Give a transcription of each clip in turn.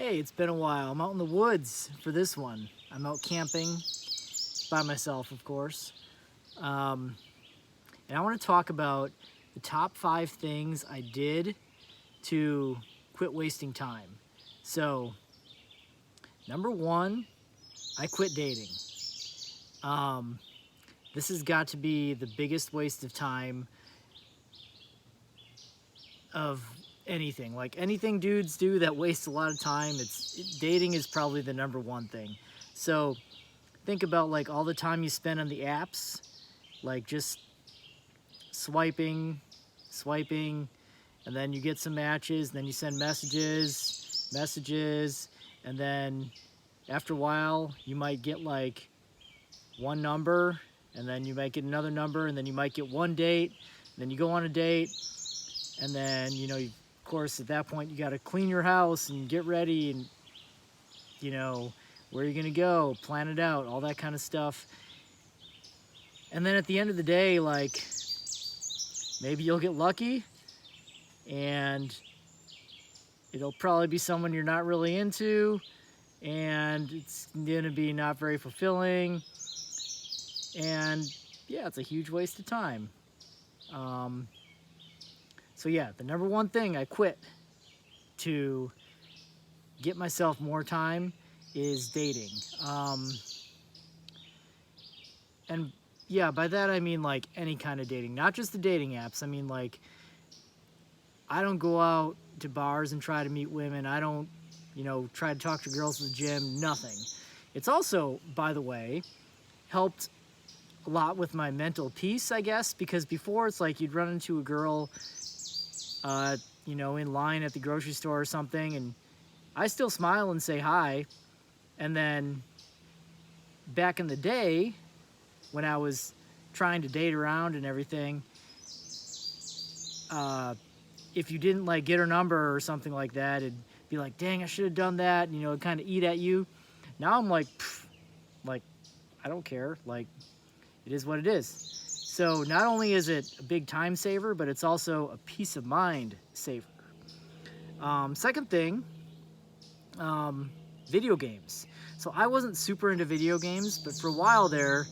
Hey, it's been a while. I'm out in the woods for this one. I'm out camping by myself, of course. Um, and I want to talk about the top 5 things I did to quit wasting time. So, number one, I quit dating. Um, this has got to be the biggest waste of time of anything. Like anything dudes do that wastes a lot of time, dating is probably the number one thing. So, think about like all the time you spend on the apps, like just swiping, and then you get some matches, and then you send messages, and then after a while you might get like one number, and then you might get another number, and then you might get one date, and then you go on a date, and then of course at that point you got to clean your house and get ready, and you know where you're gonna go, plan it out, all that kind of stuff. And then at the end of the day, like, maybe you'll get lucky and it'll probably be someone you're not really into, and it's gonna be not very fulfilling, and yeah, it's a huge waste of time. Um, so yeah, the number one thing I quit to get myself more time is dating. And yeah, by that I mean like any kind of dating, not just the dating apps. I mean, like, I don't go out to bars and try to meet women. I don't, try to talk to girls at the gym, nothing. It's also, by the way, helped a lot with my mental peace, I guess, because before it's like you'd run into a girl, in line at the grocery store or something, and I still smile and say hi. And then back in the day, when I was trying to date around and everything, if you didn't like get her number or something like that, it'd be like, dang, I should have done that. It'd kind of eat at you. Now I'm like, like, I don't care. Like, it is what it is. So not only is it a big time saver, but it's also a peace of mind saver. Second thing, video games. So I wasn't super into video games, but for a while there,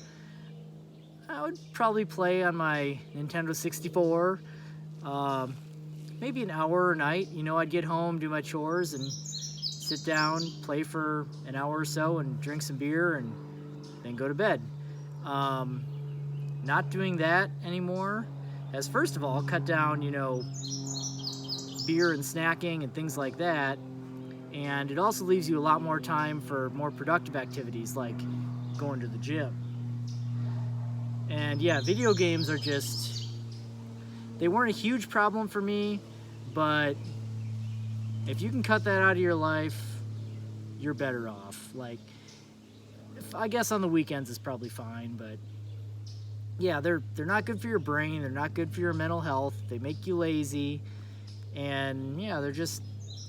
I would probably play on my Nintendo 64, maybe an hour a night. I'd get home, do my chores, and sit down, play for an hour or so, and drink some beer, and then go to bed. Not doing that anymore has, first of all, cut down, beer and snacking and things like that. And it also leaves you a lot more time for more productive activities like going to the gym. And yeah, video games are just, they weren't a huge problem for me, but if you can cut that out of your life, you're better off. Like, I guess on the weekends is probably fine, but yeah, they're not good for your brain, they're not good for your mental health, they make you lazy, and yeah, they're just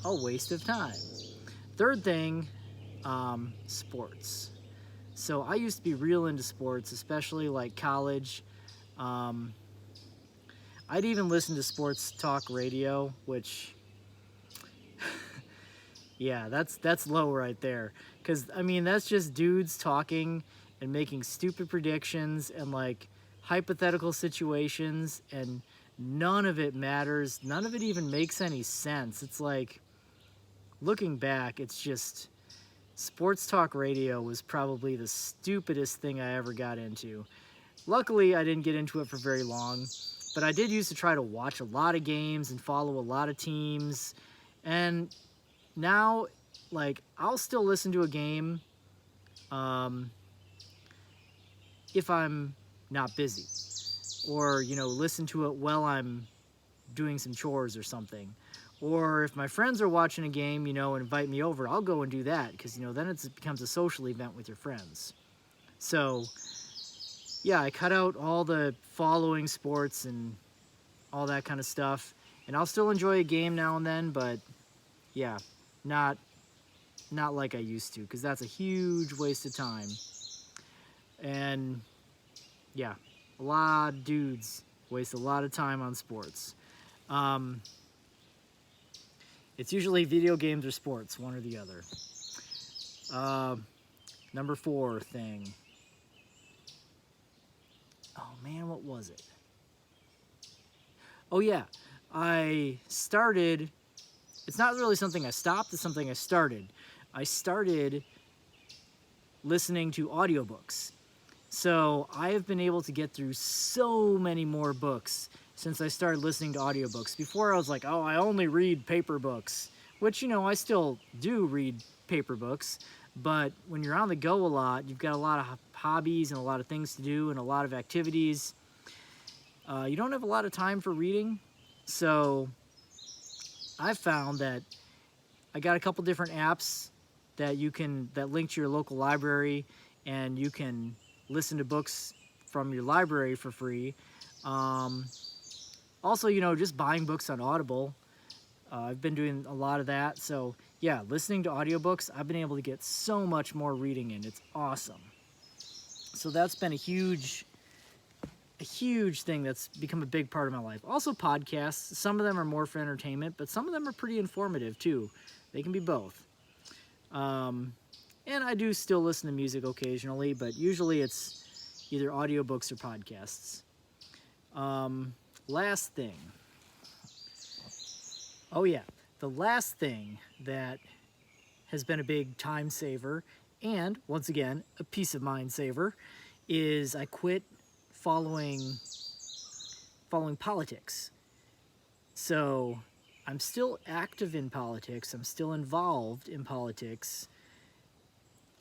a waste of time. Third thing, sports. So I used to be real into sports, especially like college. Um, I'd even listen to sports talk radio, which, yeah, that's low right there. Because, I mean, that's just dudes talking and making stupid predictions and like hypothetical situations, and none of it matters. None of it even makes any sense. It's like, looking back, it's just, sports talk radio was probably the stupidest thing I ever got into. Luckily, I didn't get into it for very long, but I did used to try to watch a lot of games and follow a lot of teams. And now, like, I'll still listen to a game um, if I'm not busy, or, listen to it while I'm doing some chores or something. Or if my friends are watching a game, and invite me over, I'll go and do that, because, then it becomes a social event with your friends. So, yeah, I cut out all the following sports and all that kind of stuff. And I'll still enjoy a game now and then, but yeah, not like I used to, because that's a huge waste of time. And yeah, a lot of dudes waste a lot of time on sports. It's usually video games or sports, one or the other. Number 4 thing. Oh man, what was it? Oh yeah, I started, it's not really something I stopped, it's something I started. I started listening to audiobooks. So I have been able to get through so many more books since I started listening to audiobooks. Before I was like, oh, I only read paper books, which, you know, I still do read paper books, but when you're on the go a lot, you've got a lot of hobbies and a lot of things to do and a lot of activities. You don't have a lot of time for reading, so I've found that I got a couple different apps that link to your local library, and you can listen to books from your library for free. Also, you know, just buying books on Audible. I've been doing a lot of that. So yeah, listening to audiobooks, I've been able to get so much more reading in. It's awesome. So that's been a huge thing that's become a big part of my life. Also podcasts. Some of them are more for entertainment, but some of them are pretty informative too. They can be both. And I do still listen to music occasionally, but usually it's either audiobooks or podcasts. Last thing. Oh yeah, the last thing that has been a big time saver, and once again, a peace of mind saver, is I quit following politics. So I'm still active in politics, I'm still involved in politics.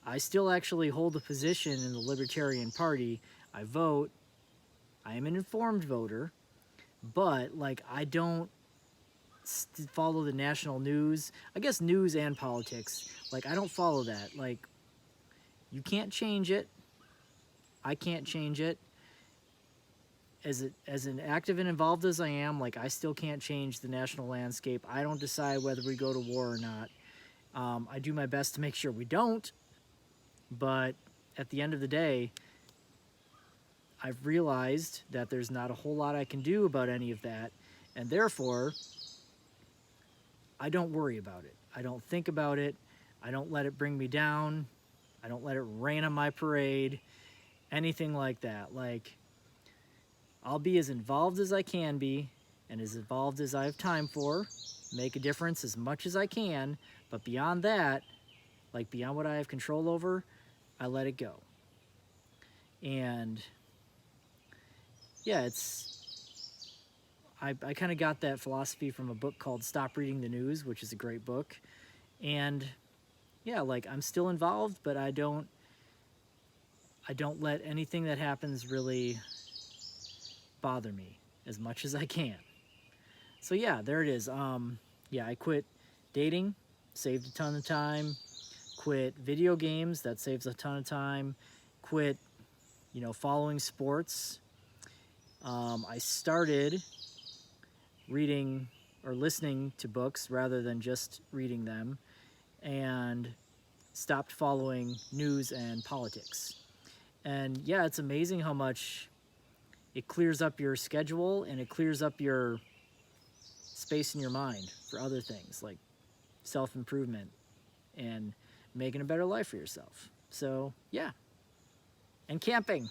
I still actually hold a position in the Libertarian Party. I vote. I am an informed voter, but like I don't follow the national news. I guess news and politics. Like I don't follow that. Like you can't change it. I can't change it. As an active and involved as I am, like I still can't change the national landscape. I don't decide whether we go to war or not. I do my best to make sure we don't. But at the end of the day, I've realized that there's not a whole lot I can do about any of that, and therefore, I don't worry about it. I don't think about it. I don't let it bring me down. I don't let it rain on my parade, anything like that. Like, I'll be as involved as I can be, and as involved as I have time for, make a difference as much as I can, but beyond that, like beyond what I have control over, I let it go. And yeah, I kind of got that philosophy from a book called Stop Reading the News, which is a great book. And yeah, like I'm still involved, but I don't let anything that happens really bother me as much as I can. So yeah, there it is. Yeah, I quit dating, saved a ton of time. Quit video games, that saves a ton of time. Quit, you know, following sports. I started reading or listening to books rather than just reading them, and stopped following news and politics. And yeah, it's amazing how much it clears up your schedule and it clears up your space in your mind for other things like self-improvement and making a better life for yourself. So yeah, and camping.